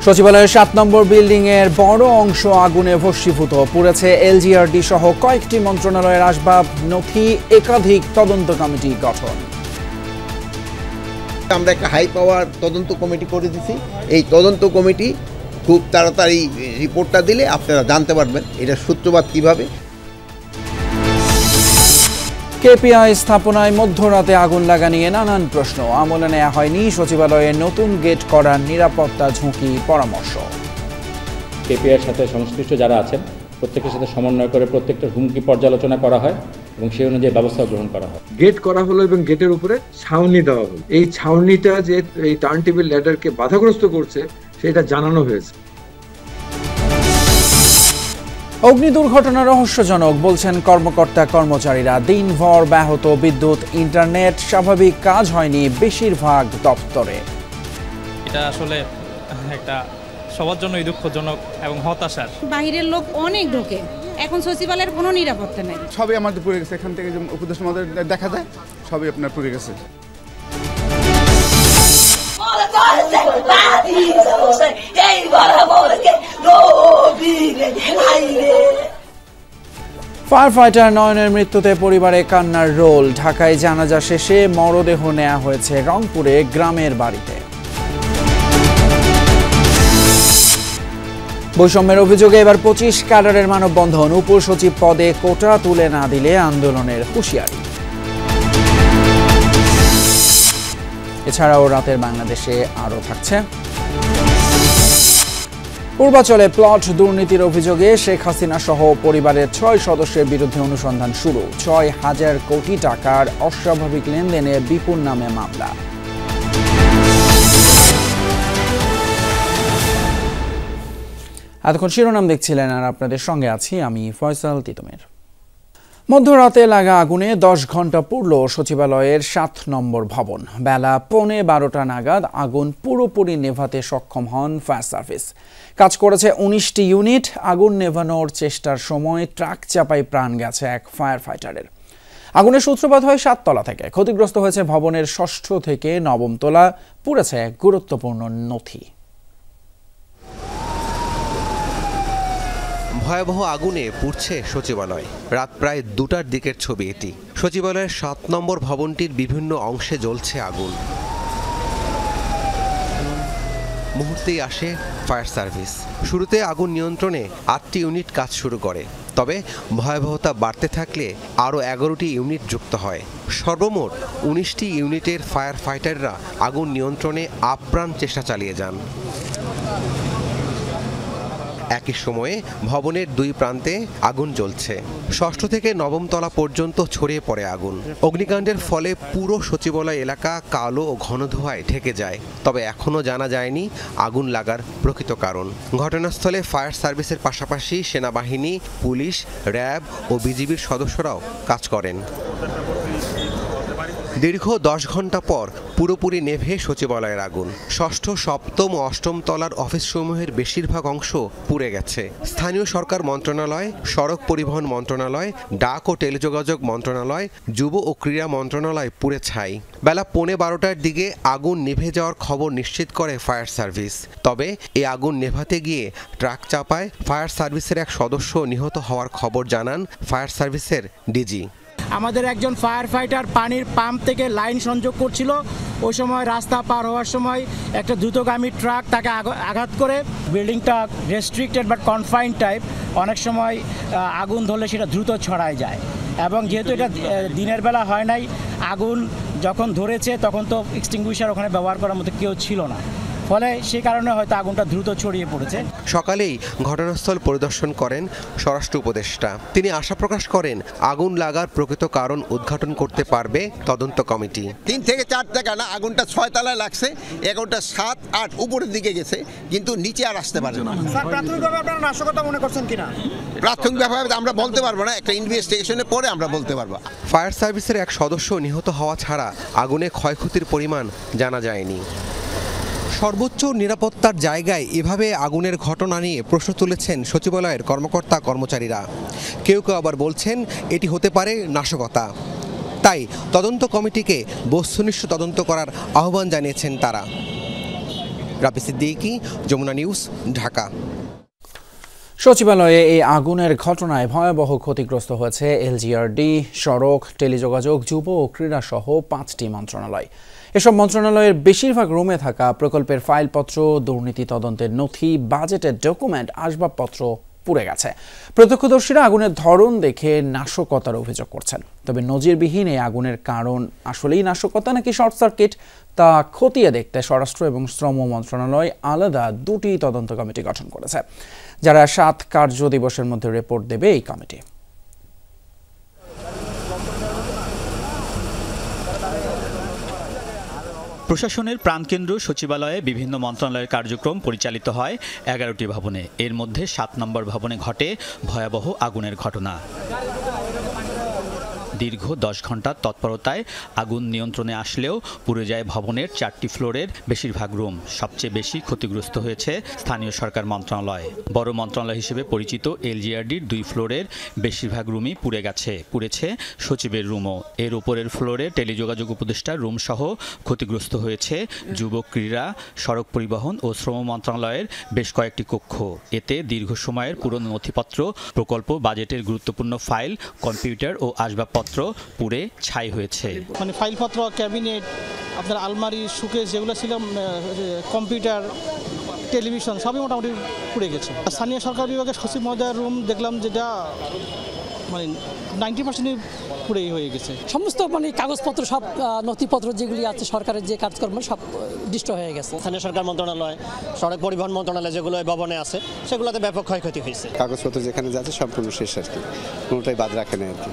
সচিবালয়ের ৭ নম্বর বিল্ডিং এর বড় অংশ আগুনে ভস্মীভূত। পুড়েছে এলজিআরডি সহ কয়েকটি মন্ত্রণালয়ের আসবাব, নথি। একাধিক তদন্ত কমিটি গঠন। আমরা একটা হাই পাওয়ার তদন্ত কমিটি করে দিছি। এই তদন্ত কমিটি খুব তাড়াতাড়ি রিপোর্টটা দিলে আপনারা জানতে পারবেন এটার সূত্রপাত কিভাবে। কেপিআই স্থাপনায় মধ্যরাতে আগুন লাগা নিয়ে নানান প্রশ্ন। আমলে নেওয়া হয়নি সচিবালয়ে নতুন গেট করার নিরাপত্তা ঝুঁকি পরামর্শ। কেপিআইয়ের সাথে সংশ্লিষ্ট যারা আছেন প্রত্যেকের সাথে সমন্বয় করে প্রত্যেকটা হুমকি পর্যালোচনা করা হয় এবং সেই অনুযায়ী ব্যবস্থা গ্রহণ করা হয়। গেট করা হলো এবং গেটের উপরে ছাউনি দেওয়া হলো। এই ছাউনিটা যে এই টার্ন টেবিল ল্যাডারকে বাধাগ্রস্ত করছে সেটা জানানো হয়েছে। অগ্নি দুর্ঘটনা রহস্যজনক বলছেন কর্মকর্তা কর্মচারীরা। দিনভর ব্যাহত বিদ্যুৎ, ইন্টারনেট, স্বাভাবিক কাজ হয়নি বেশিরভাগ দপ্তরে। এটা আসলে একটা সবার জন্যই দুঃখজনক এবং হতাশার। বাইরের লোক অনেক ঢোকে, এখন সচিবালয়ের কোনো নিরাপত্তা নেই। সবই আমাদের পুড়ে গেছে। এখান থেকে যে উপদেশ আমাদের দেখা যায় সবই আপনার পুড়ে গেছে। ফায়ার ফাইটার নয়নের মৃত্যুতে পরিবারে কান্নার রোল। ঢাকায় জানাজা শেষে মরদেহ নেওয়া হয়েছে রংপুরে গ্রামের বাড়িতে। বৈষম্যের অভিযোগে এবার 25 ক্যাডারের মানববন্ধন। উপসচিব পদে কোটা তুলে না দিলে আন্দোলনের হুঁশিয়ারি। এছাড়াও রাতের বাংলাদেশে আরও থাকছে। পূর্বাচলে প্লট দুর্নীতির অভিযোগে শেখ হাসিনা সহ পরিবারের 6 সদস্যের বিরুদ্ধে অনুসন্ধান শুরু। 6,000 কোটি টাকার অস্বাভাবিক লেনদেনে বিপুল নামে মামলা। এতক্ষণ শিরোনাম দেখছিলেন আর আপনাদের সঙ্গে আছি আমি ফয়সাল তিতুমের। মধ্যরাতে লাগা আগুনে 10 ঘন্টা পুড়ল সচিবালয়ের 7 নম্বর ভবন। বেলা 11:15 নাগাদ আগুন পুরোপুরি নেভাতে সক্ষম হন ফায়ার সার্ভিস। কাজ করেছে 19টি ইউনিট। আগুন নেভানোর চেষ্টার সময় ট্রাক চাপায় প্রাণ গেছে এক ফায়ার ফাইটারের। আগুনের সূত্রপাত হয় 7 তলা থেকে। ক্ষতিগ্রস্ত হয়েছে ভবনের 6ষ্ঠ থেকে 9ম তলা। পুড়েছে গুরুত্বপূর্ণ নথি। ভয়াবহ আগুনে পুড়ছে সচিবালয়। রাত প্রায় 2টার দিকের ছবি এটি। সচিবালয়ের 7 নম্বর ভবনটির বিভিন্ন অংশে জ্বলছে আগুন। মুহূর্তেই আসে ফায়ার সার্ভিস। শুরুতে আগুন নিয়ন্ত্রণে 8টি ইউনিট কাজ শুরু করে। তবে ভয়াবহতা বাড়তে থাকলে আরও 11টি ইউনিট যুক্ত হয়। সর্বমোট 19টি ইউনিটের ফায়ার ফাইটাররা আগুন নিয়ন্ত্রণে আপ্রাণ চেষ্টা চালিয়ে যান। একই সময়ে ভবনের 2 প্রান্তে আগুন জ্বলছে। 6ষ্ঠ থেকে 9ম তলা পর্যন্ত ছড়িয়ে পড়ে আগুন। অগ্নিকাণ্ডের ফলে পুরো সচিবালয় এলাকা কালো ও ঘন ধোঁয়ায় ঢেকে যায়। তবে এখনও জানা যায়নি আগুন লাগার প্রকৃত কারণ। ঘটনাস্থলে ফায়ার সার্ভিসের পাশাপাশি সেনাবাহিনী, পুলিশ, র্যাব ও বিজিবির সদস্যরাও কাজ করেন। দীর্ঘ 10 ঘন্টা পর পুরোপুরি নেভে সচিবালয়ের আগুন। 6ষ্ঠ, 7ম ও 8ম তলার অফিসসমূহের বেশিরভাগ অংশ পুড়ে গেছে। স্থানীয় সরকার মন্ত্রণালয়, সড়ক পরিবহন মন্ত্রণালয়, ডাক ও টেলিযোগাযোগ মন্ত্রণালয়, যুব ও ক্রীড়া মন্ত্রণালয় পুড়ে ছাই। বেলা 11:15টার দিকে আগুন নিভে যাওয়ার খবর নিশ্চিত করে ফায়ার সার্ভিস। তবে এই আগুন নেভাতে গিয়ে ট্রাক চাপায় ফায়ার সার্ভিসের এক সদস্য নিহত হওয়ার খবর জানান ফায়ার সার্ভিসের ডিজি। আমাদের একজন ফায়ার ফাইটার পানির পাম্প থেকে লাইন সংযোগ করছিল। ওই সময় রাস্তা পার হওয়ার সময় একটা দ্রুতগামী ট্রাক তাকে আঘাত করে। বিল্ডিংটা রেস্ট্রিক্টেড বাট কনফাইন্ড টাইপ। অনেক সময় আগুন ধরলে সেটা দ্রুত ছড়ায় যায় এবং যেহেতু এটা দিনের বেলা হয় নাই, আগুন যখন ধরেছে তখন তো এক্সটিংগুইশার ওখানে ব্যবহার করার মতো কেউ ছিল না, ফলে সেই কারণে হয়তো আগুনটা দ্রুত ছড়িয়ে পড়েছে। সকালেই ঘটনাস্থল পরিদর্শন করেন স্বরাষ্ট্র উপদেষ্টা। তিনি আশা প্রকাশ করেন আগুন লাগার প্রকৃত কারণ উদ্ঘাটন করতে পারবে তদন্ত কমিটি। 3 থেকে 4 টাকা না, আগুনটা 6 তলায় লাগছে। এগারোটা 7, 8 উপরের দিকে গেছে, কিন্তু নিচে আর আসতে পারে না। স্যার, প্রাথমিকভাবে আপনারা নাশকতা মনে করছেন কিনা? প্রাথমিকভাবে আমরা বলতে পারবো না, একটা ইনভেস্টিগেশনের পরে আমরা বলতে পারবো। ফায়ার সার্ভিসের এক সদস্য নিহত হওয়া ছাড়া আগুনে ক্ষয়ক্ষতির পরিমাণ জানা যায়নি। সর্বোচ্চ নিরাপত্তার জায়গায় এভাবে আগুনের ঘটনা নিয়ে প্রশ্ন তুলেছেন সচিবালয়ের কর্মকর্তা কর্মচারীরা। কেউ কেউ আবার বলছেন এটি হতে পারে নাশকতা। তাই তদন্ত কমিটিকে বস্তুনিষ্ঠ তদন্ত করার আহ্বান জানিয়েছেন তারা। রাবি সিদ্দিকী, যমুনা নিউজ, ঢাকা। সচিবালয়ে এই আগুনের ঘটনায় ভয়াবহ ক্ষতিগ্রস্ত হয়েছে এলজিআরডি, সড়ক, টেলিযোগাযোগ, যুব ও ক্রীড়া সহ 5টি মন্ত্রণালয়। এসব মন্ত্রণালয়ের বেশিরভাগ রুমে থাকা প্রকল্পের ফাইলপত্র, দুর্নীতি তদন্তের নথি, বাজেটের ডকুমেন্ট, আসবাবপত্র পুড়ে গেছে। প্রত্যক্ষদর্শীরা আগুনের ধরন দেখে নাশকতার অভিযোগ করছেন। তবে নজিরবিহীন এই আগুনের কারণ আসলেই নাশকতা নাকি শর্ট সার্কিট তা খতিয়ে দেখতে স্বরাষ্ট্র এবং শ্রম মন্ত্রণালয় আলাদা 2টি তদন্ত কমিটি গঠন করেছে, যারা 7 কার্য দিবসের মধ্যে রিপোর্ট দেবে এই কমিটি। প্রশাসনের প্রাণকেন্দ্র সচিবালয়ে বিভিন্ন মন্ত্রণালয়ের কার্যক্রম পরিচালিত হয় 11টি ভবনে। এর মধ্যে 7 নম্বর ভবনে ঘটে ভয়াবহ আগুনের ঘটনা। দীর্ঘ 10 ঘন্টার তৎপরতায় আগুন নিয়ন্ত্রণে আসলেও পুড়ে যায় ভবনের 4টি ফ্লোরের বেশিরভাগ রুম। সবচেয়ে বেশি ক্ষতিগ্রস্ত হয়েছে স্থানীয় সরকার মন্ত্রণালয়। বড় মন্ত্রণালয় হিসেবে পরিচিত এলজিআরডির 2 ফ্লোরের বেশিরভাগ রুমই পুড়ে গেছে। পুড়েছে সচিবের রুমও। এর উপরের ফ্লোরে টেলিযোগাযোগ উপদেষ্টার রুম সহ ক্ষতিগ্রস্ত হয়েছে যুব ক্রীড়া, সড়ক পরিবহন ও শ্রম মন্ত্রণালয়ের বেশ কয়েকটি কক্ষ। এতে দীর্ঘ সময়ের পুরনো নথিপত্র, প্রকল্প, বাজেটের গুরুত্বপূর্ণ ফাইল, কম্পিউটার ও আসবাবপত্র পুড়ে ছাই হয়েছে। মানে ফাইলপত্র, ক্যাবিনেট, আপনার আলমারি, সুকেস যেগুলো ছিল, কম্পিউটার, টেলিভিশন সবই মোটামুটি পুড়ে গেছে। স্থানীয় সরকার বিভাগের সচিব মহোদয়ের রুম দেখলাম যেটা মানে 90% পুড়েই হয়ে গেছে। সমস্ত মানে কাগজপত্র, সব নথিপত্র যেগুলি আছে সরকারের যে কাজকর্ম সব ডিস্ট্রয় হয়ে গেছে। স্থানীয় সরকার মন্ত্রণালয়, সড়ক পরিবহন মন্ত্রণালয় যেগুলো ভবনে আছে সেগুলোতে ব্যাপক ক্ষয়ক্ষতি হয়েছে। কাগজপত্র যেখানে যাচ্ছে সম্পূর্ণ শেষ আর কি, কোনোটাই বাদ রাখে না আর কি।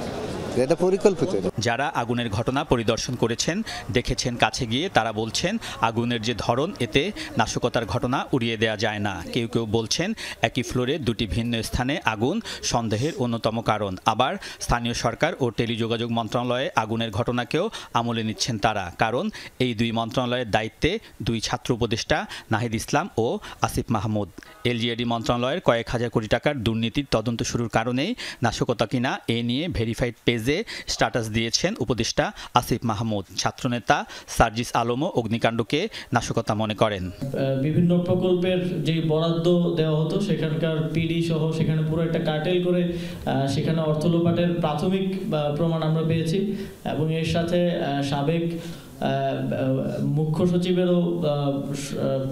এটা পরিকল্পিত। যারা আগুনের ঘটনা পরিদর্শন করেছেন, দেখেছেন কাছে গিয়ে, তারা বলছেন আগুনের যে ধরন এতে নাশকতার ঘটনা উড়িয়ে দেওয়া যায় না। কেউ কেউ বলছেন একই ফ্লোরে 2টি ভিন্ন স্থানে আগুন সন্দেহের অন্যতম কারণ। আবার স্থানীয় সরকার ও টেলিযোগাযোগ মন্ত্রণালয়ে আগুনের ঘটনাকেও আমলে নিচ্ছেন তারা। কারণ এই 2 মন্ত্রণালয়ের দায়িত্বে 2 ছাত্র উপদেষ্টা নাহিদ ইসলাম ও আসিফ মাহমুদ। এলজিআরডি মন্ত্রণালয়ের কয়েক হাজার কোটি টাকার দুর্নীতির তদন্ত শুরুর কারণেই নাশকতা কিনা এ নিয়ে ভেরিফাইড পেজে স্ট্যাটাস দিয়েছেন উপদেষ্টা আসিফ মাহমুদ। ছাত্রনেতা সার্জিস আলমও অগ্নিকাণ্ডকে নাশকতা মনে করেন। বিভিন্ন প্রকল্পের যে বরাদ্দ দেওয়া হতো সেখানকার পিডি সহ সেখানে পুরো একটা কার্টেল করে সেখানে অর্থ লোপাটের প্রাথমিক প্রমাণ আমরা পেয়েছি এবং এর সাথে সাবেক মুখ্য সচিবেরও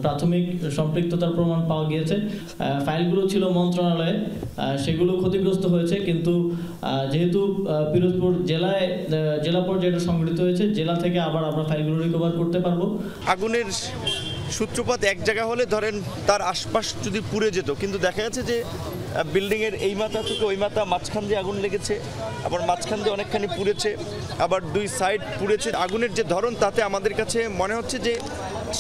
প্রাথমিক সম্পৃক্ততার প্রমাণ পাওয়া গিয়েছে। ফাইলগুলো ছিল মন্ত্রণালয়ে, সেগুলো ক্ষতিগ্রস্ত হয়েছে, কিন্তু যেহেতু পিরোজপুর জেলা পর্যায়ে সংগঠিত হয়েছে, জেলা থেকে আবার আমরা ফাইলগুলো রিকভার করতে পারবো। আগুনের সূত্রপাত এক জায়গা হলে ধরেন তার আশপাশ যদি পুড়ে যেত, কিন্তু দেখা যাচ্ছে যে বিল্ডিংয়ের এই মাথা থেকে ওই মাথা মাঝখান দিয়ে আগুন লেগেছে, আবার মাঝখান দিয়ে অনেকখানি পুড়েছে, আবার 2 সাইড পুড়েছে। আগুনের যে ধরন তাতে আমাদের কাছে মনে হচ্ছে যে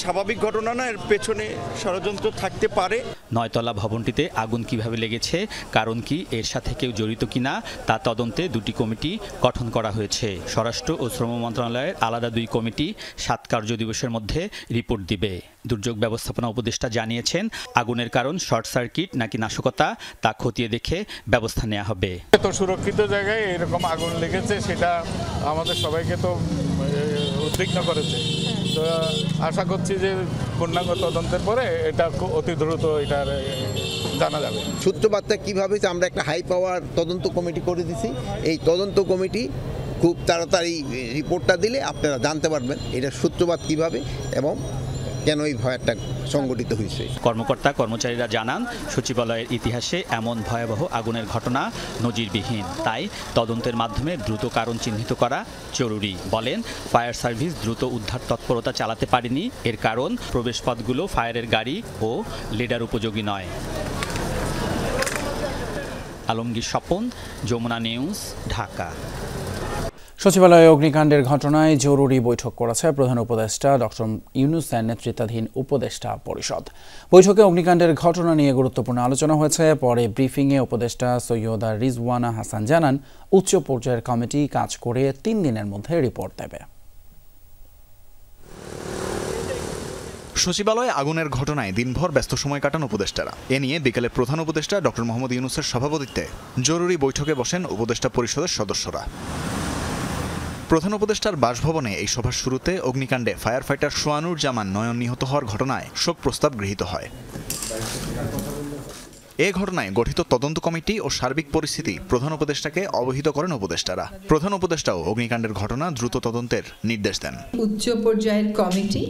স্বাভাবিক ঘটনা না, এর পেছনে ষড়যন্ত্র থাকতে পারে। 9তলা ভবনটিতে আগুন কিভাবে লেগেছে, কারণ কি, এর সাথে কেউ জড়িত কিনা তা তদন্তে 2টি কমিটি গঠন করা হয়েছে। স্বরাষ্ট্র ও শ্রম মন্ত্রণালয়ের আলাদা 2 কমিটি 7 কার্য দিবসের মধ্যে রিপোর্ট দিবে। দুর্যোগ ব্যবস্থাপনা উপদেষ্টা জানিয়েছেন আগুনের কারণ শর্ট সার্কিট নাকি নাশকতা তা খতিয়ে দেখে ব্যবস্থা নেওয়া হবে। এত সুরক্ষিত জায়গায় এরকম আগুন লেগেছে সেটা আমাদের সবাইকে তো উদ্বিগ্ন করেছে। তো আশা করছি যে পূর্ণাঙ্গ তদন্তের পরে এটা অতি দ্রুত এটার জানা যাবে। সূত্রপাতটা কীভাবে হয়েছে, আমরা একটা হাই পাওয়ার তদন্ত কমিটি করে দিছি। এই তদন্ত কমিটি খুব তাড়াতাড়ি রিপোর্টটা দিলে আপনারা জানতে পারবেন এটা সূত্রপাত কীভাবে এবং কেন এই ভয়টা সংগঠিত হয়েছে। কর্মকর্তা কর্মচারীরা জানান সচিবালয়ের ইতিহাসে এমন ভয়াবহ আগুনের ঘটনা নজিরবিহীন। তাই তদন্তের মাধ্যমে দ্রুত কারণ চিহ্নিত করা জরুরি। বলেন ফায়ার সার্ভিস দ্রুত উদ্ধার তৎপরতা চালাতে পারেনি, এর কারণ প্রবেশপথগুলো ফায়ারের গাড়ি ও লিডার উপযোগী নয়। আলমগীর স্বপন, যমুনা নিউজ, ঢাকা। সচিবালয়ে অগ্নিকাণ্ডের ঘটনায় জরুরি বৈঠক করেছে প্রধান উপদেষ্টা ডক্টর ইউনূসের নেতৃত্বাধীন উপদেষ্টা পরিষদ। বৈঠকে অগ্নিকাণ্ডের ঘটনা নিয়ে গুরুত্বপূর্ণ আলোচনা হয়েছে। পরে ব্রিফিংয়ে উপদেষ্টা সৈয়দা রিজওয়ানা হাসান জানান উচ্চ পর্যায়ের কমিটি কাজ করে 3 দিনের মধ্যে রিপোর্ট দেবে। সচিবালয়ে আগুনের ঘটনায় দিনভর ব্যস্ত সময় কাটান উপদেষ্টারা। এ নিয়ে বিকেলে প্রধান উপদেষ্টা ডক্টর মোহাম্মদ ইউনূসের সভাপতিত্বে জরুরি বৈঠকে বসেন উপদেষ্টা পরিষদের সদস্যরা। প্রধান উপদেষ্টার বাসভবনে এই সভার শুরুতে অগ্নিকাণ্ডে ফায়ার ফাইটার সোয়ানুর জামান নয়ন নিহত হওয়ার ঘটনায় শোক প্রস্তাব গৃহীত হয়। এ ঘটনায় গঠিত তদন্ত কমিটি ও সার্বিক পরিস্থিতি প্রধান উপদেষ্টাকে অবহিত করেন উপদেষ্টারা। প্রধান উপদেষ্টাও অগ্নিকাণ্ডের ঘটনা দ্রুত তদন্তের নির্দেশ দেন। উচ্চ পর্যায়ের কমিটি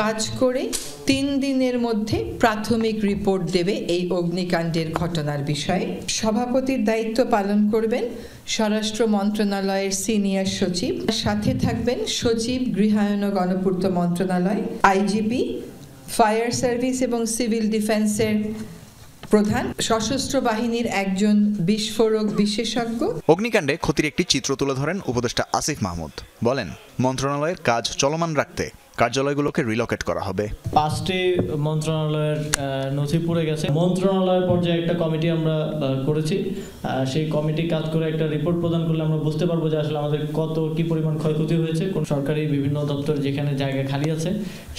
কাজ করে 3 দিনের মধ্যে প্রাথমিক রিপোর্ট দেবে এই অগ্নিকাণ্ডের ঘটনার বিষয়ে। সভাপতির দায়িত্ব পালন করবেন স্বরাষ্ট্র মন্ত্রণালয়ের সিনিয়র সচিব, সাথে থাকবেন সচিব গৃহায়ন ও গণপূর্ত মন্ত্রণালয়, আইজিপি, ফায়ার সার্ভিস এবং সিভিল ডিফেন্সের প্রধান, সশস্ত্র বাহিনীর একজন বিস্ফোরক বিশেষজ্ঞ। অগ্নিকাণ্ডে ক্ষতির একটি চিত্র তুলে ধরেন উপদেষ্টা আসিফ মাহমুদ। বলেন, মন্ত্রণালয়ের কাজ চলমান রাখতে কার্যালয়গুলোকে রিলোকেট করা হবে। 5টি মন্ত্রণালয়ের নথি পড়ে গেছে। মন্ত্রণালয় পর্যায়ে একটা কমিটি আমরা করেছি। সেই কমিটি কাজ করে একটা রিপোর্ট প্রদান করলে আমরা বুঝতে পারবো যে আসলে আমাদের কি পরিমাণ ক্ষয়ক্ষতি হয়েছে। কোন সরকারি বিভিন্ন দপ্তর যেখানে জায়গা খালি আছে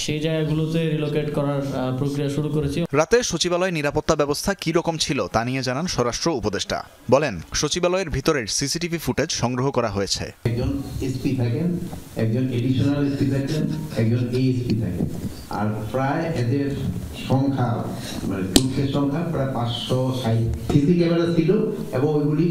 সেই জায়গাগুলোতে রিলোকেট করার প্রক্রিয়া শুরু করেছি। রাতে সচিবালয় নিরাপত্তা ব্যবস্থা কি রকম ছিল তা নিয়ে জানান স্বরাষ্ট্র উপদেষ্টা। বলেন, সচিবালয়ের ভিতরের সিসিটিভি ফুটেজ সংগ্রহ করা হয়েছে। একজন এসপি থাকেন, একজন এডিশনাল এসপি থাকেন, একজন এএসপি থাকে, আর প্রায় এদের সংখ্যা মানে টুলসের সংখ্যা প্রায় 560 সিসি ক্যামেরা ছিল এবং ওইগুলি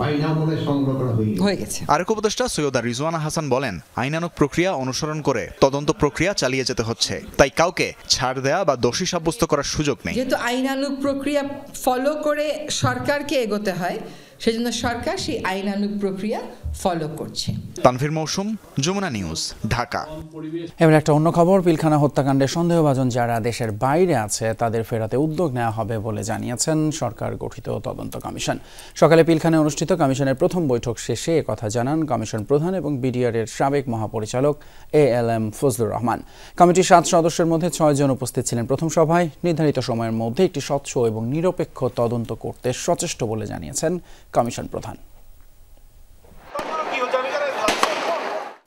বাইনামূলে সংগ্রহ করা হয়ে গেছে। আরেক উপদেষ্টা সৈয়দা রিজওয়ানা হাসান বলেন, আইনানুগ প্রক্রিয়া অনুসরণ করে তদন্ত প্রক্রিয়া চালিয়ে যেতে হচ্ছে, তাই কাউকে ছাড় দেয়া বা দোষী সাব্যস্ত করার সুযোগ নেই। যেহেতু আইনানুগ প্রক্রিয়া ফলো করে সরকারকে এগোতে হয়, সেজন্য সরকার সেই আইনানুগ প্রক্রিয়া ফলো করছে। তানভীর মৌসুম, যমুনা নিউজ, ঢাকা। এবার একটা অন্য খবর। পিলখানা হত্যাকাণ্ডে সন্দেহভাজন যারা দেশের বাইরে আছে তাদের ফেরাতে উদ্যোগ নেওয়া হবে বলে জানিয়েছেন সরকার গঠিত তদন্ত কমিশন। সকালে পিলখানায় অনুষ্ঠিত কমিশনের প্রথম বৈঠক শেষে একথা জানান কমিশন প্রধান এবং বিডিআর-এর সাবেক মহাপরিচালক ALM ফজলুর রহমান। কমিটির 7 সদস্যের মধ্যে 6 জন উপস্থিত ছিলেন প্রথম সভায়। নির্ধারিত সময়ের মধ্যে একটি স্বচ্ছ এবং নিরপেক্ষ তদন্ত করতে সচেষ্ট বলে জানিয়েছেন কমিশন প্রধান।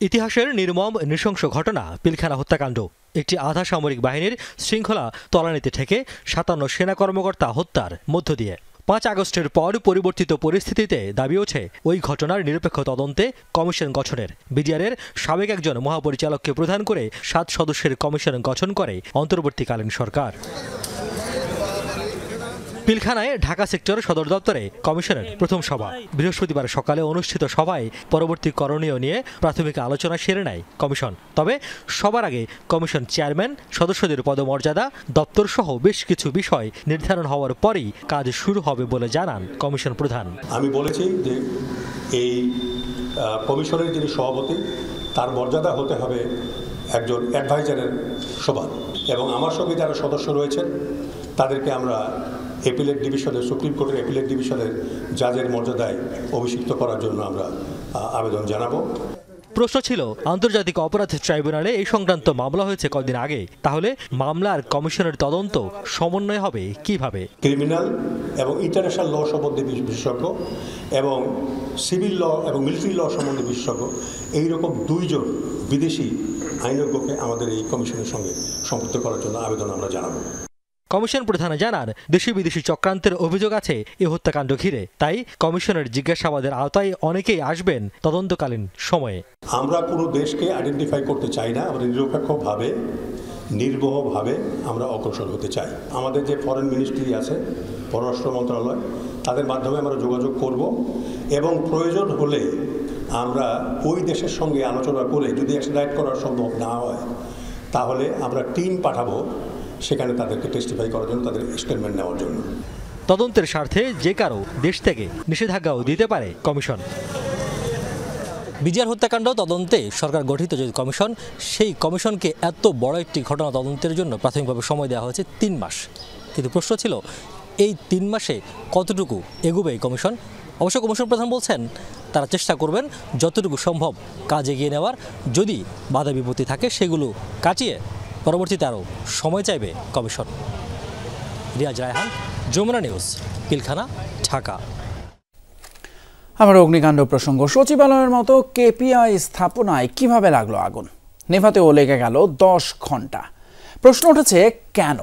ইতিহাসের নির্মম নৃশংস ঘটনা পিলখানা হত্যাকাণ্ড। একটি আধা সামরিক বাহিনীর শৃঙ্খলা তলানিতে ঠেকে 57 সেনা কর্মকর্তা হত্যার মধ্য দিয়ে 5 আগস্টের পর পরিবর্তিত পরিস্থিতিতে দাবি ওঠে ওই ঘটনার নিরপেক্ষ তদন্তে কমিশন গঠনের। বিডিআর-এর সাবেক একজন মহাপরিচালককে প্রধান করে 7 সদস্যের কমিশন গঠন করে অন্তর্বর্তীকালীন সরকার। পিলখানায় ঢাকা সেক্টর সদর দপ্তরে কমিশনের প্রথম সভা। বৃহস্পতিবার সকালে অনুষ্ঠিত সভায় পরবর্তী করণীয় নিয়ে প্রাথমিক আলোচনা সেরে নেয় কমিশন। তবে সবার আগে কমিশন চেয়ারম্যান, সদস্যদের পদমর্যাদা, দপ্তর সহ বেশ কিছু বিষয় নির্ধারণ হওয়ার পরেই কাজ শুরু হবে বলে জানান কমিশন প্রধান। আমি বলেছি যে এই কমিশনের যিনি সভাপতি তার মর্যাদা হতে হবে একজন অ্যাডভাইজারের সমান, এবং আমার সঙ্গে যারা সদস্য রয়েছেন তাদেরকে আমরা অ্যাপিলেট ডিভিশনের, সুপ্রিম কোর্টের অ্যাপিলেট ডিভিশনের জাজের মর্যাদায় অভিষিক্ত করার জন্য আমরা আবেদন জানাবো। প্রশ্ন ছিল, আন্তর্জাতিক অপরাধ ট্রাইব্যুনালে এই সংক্রান্ত মামলা হয়েছে কদিন আগে, তাহলে মামলার কমিশনের তদন্ত সমন্বয় হবে কিভাবে? ক্রিমিনাল এবং ইন্টারন্যাশনাল ল সম্বন্ধে বিশেষজ্ঞ এবং সিভিল ল এবং মিলিটারি ল সম্বন্ধে বিশেষজ্ঞ, এইরকম 2 জন বিদেশি আইনজ্ঞকে আমাদের এই কমিশনের সঙ্গে সম্পৃক্ত করার জন্য আবেদন আমরা জানাবো। কমিশন প্রধান জানান, দেশি বিদেশি চক্রান্তের অভিযোগ আছে এই হত্যাকাণ্ড ঘিরে, তাই কমিশনের জিজ্ঞাসাবাদের আওতায় অনেকেই আসবেন তদন্তকালীন সময়ে। আমরা কোনো দেশকে আইডেন্টিফাই করতে চাই না, আমরা নিরপেক্ষভাবে নির্ভয়ভাবে আমরা অগ্রসর হতে চাই। আমাদের যে ফরেন মিনিস্ট্রি আছে, পররাষ্ট্র মন্ত্রণালয়, তাদের মাধ্যমে আমরা যোগাযোগ করব এবং প্রয়োজন হলে আমরা ওই দেশের সঙ্গে আলোচনা করে যদি এক্সট্রাডিট করা সম্ভব না হয় তাহলে আমরা টিম পাঠাবো সেখানে তাদেরকে টেস্টিফাই করার জন্য, তাদের স্টেটমেন্ট নেওয়ার জন্য। তদন্তের স্বার্থে যে কারো দেশ থেকে নিষেধাজ্ঞাও দিতে পারে কমিশন। বিডিআর হত্যাকাণ্ড তদন্তে সরকার গঠিত যে কমিশন, সেই কমিশনকে এত বড় একটি ঘটনা তদন্তের জন্য প্রাথমিকভাবে সময় দেওয়া হয়েছে 3 মাস। কিন্তু প্রশ্ন ছিল, এই 3 মাসে কতটুকু এগোবে এই কমিশন? অবশ্য কমিশন প্রধান বলছেন তারা চেষ্টা করবেন যতটুকু সম্ভব কাজ এগিয়ে নেওয়ার। যদি বাধা বিপত্তি থাকে সেগুলো কাটিয়ে পরবর্তীতে আরও সময় চাইবে কমিশন। রিয়াজ রায়হান, যমুনা নিউজ, পিলখানা, ঢাকা। আবার অগ্নিকাণ্ড প্রসঙ্গ। সচিবালয়ের মতো কেপিআই স্থাপনায় কিভাবে লাগলো আগুন? নেভাতেও লেগে গেল 10 ঘন্টা। প্রশ্ন উঠেছে কেন?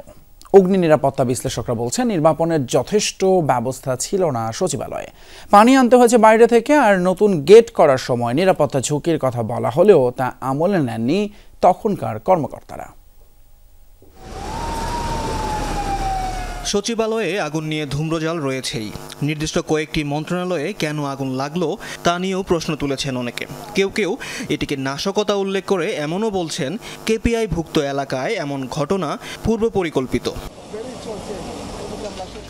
অগ্নি নিরাপত্তা বিশ্লেষকরা বলছেন নির্বাপনের যথেষ্ট ব্যবস্থা ছিল না সচিবালয়ে। পানি আনতে হয়েছে বাইরে থেকে, আর নতুন গেট করার সময় নিরাপত্তা ঝুঁকির কথা বলা হলেও তা আমলে নেননি তখনকার কর্মকর্তারা। সচিবালয়ে আগুন নিয়ে ধূম্রজাল রয়েছেই। নির্দিষ্ট কয়েকটি মন্ত্রণালয়ে কেন আগুন লাগলো তা নিয়েও প্রশ্ন তুলেছেন অনেকে। কেউ কেউ এটিকে নাশকতা উল্লেখ করে এমনও বলছেন কেপিআই ভুক্ত এলাকায় এমন ঘটনা পূর্ব পরিকল্পিত।